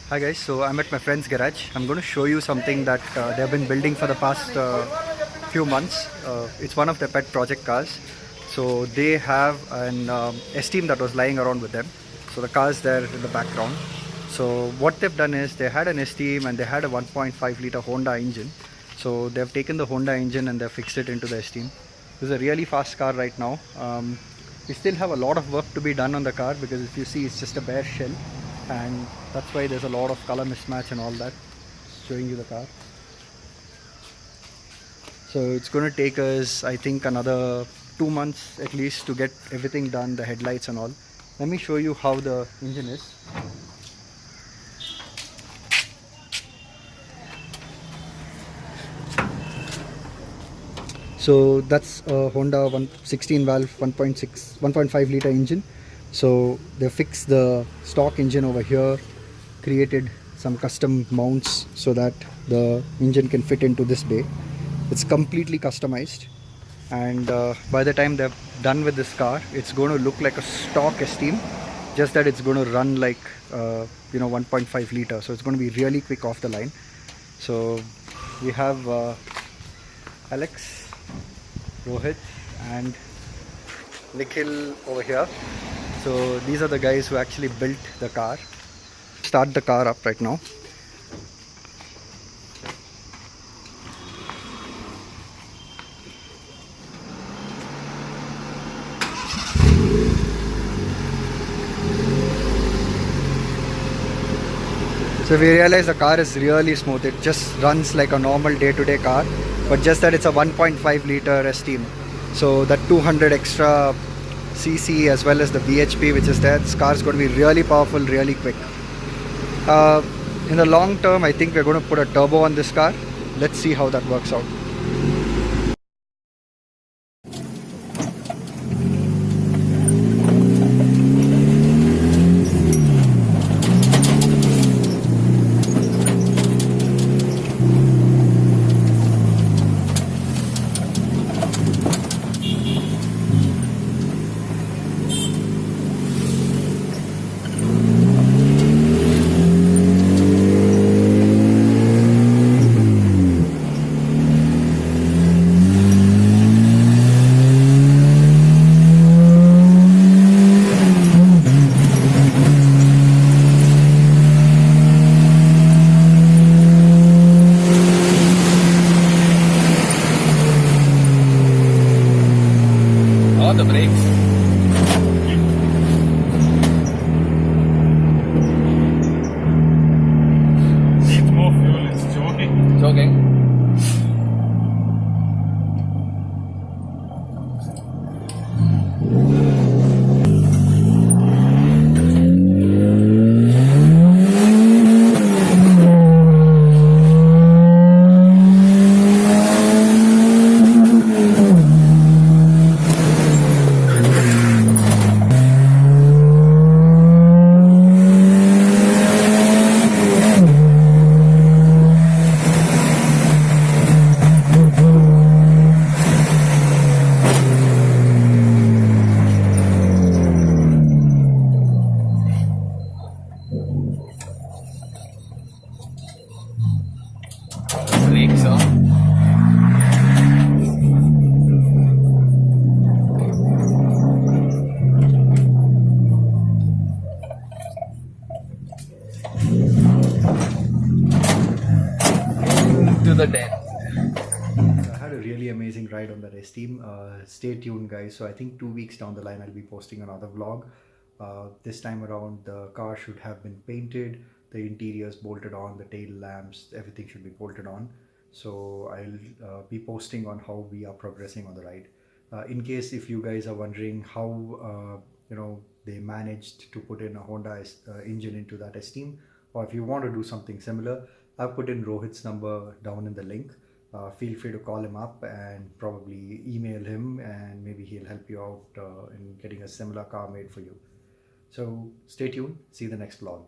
Hi guys, so I'm at my friend's garage. I'm going to show you something that they've been building for the past few months. It's one of their pet project cars. So they have an Esteem that was lying around with them. So the car's there in the background. So what they've done is they had an Esteem and they had a 1.5 liter Honda engine. So they've taken the Honda engine and they've fixed it into the Esteem. This is a really fast car right now. We still have a lot of work to be done on the car because if you see it's just a bare shell, and that's why there's a lot of color mismatch and all that. Showing you the car. So it's going to take us, I think, another 2 months at least to get everything done, the headlights and all. Let me show you how the engine is. So that's a Honda 16 valve 1.5 liter engine. So they fixed the stock engine over here, created some custom mounts so that the engine can fit into this bay. It's completely customized, and by the time they're done with this car, it's going to look like a stock Esteem, just that it's going to run like 1.5 liter. So it's going to be really quick off the line. So we have Alex, Rohit and Nikhil over here. So these are the guys who actually built the car. Start the car up right now. So we realize the car is really smooth. It just runs like a normal day-to-day car, but just that it's a 1.5 liter Esteem. So that 200 extra cc as well as the bhp which is there, this car is going to be really powerful, really quick. In the long term, I think we're going to put a turbo on this car. Let's see how that works out. The brakes. Needs more fuel, it's choking. Joking. Brakes are. To the 10. I had a really amazing ride on that Esteem. Stay tuned guys. So I think 2 weeks down the line I'll be posting another vlog. This time around the car should have been painted, the interiors bolted on, the tail lamps, everything should be bolted on. So I'll be posting on how we are progressing on the ride. In case if you guys are wondering how they managed to put in a Honda engine into that Esteem, or if you want to do something similar, I've put in Rohit's number down in the link. Feel free to call him up and probably email him, and maybe he'll help you out in getting a similar car made for you. So stay tuned, see you in the next vlog.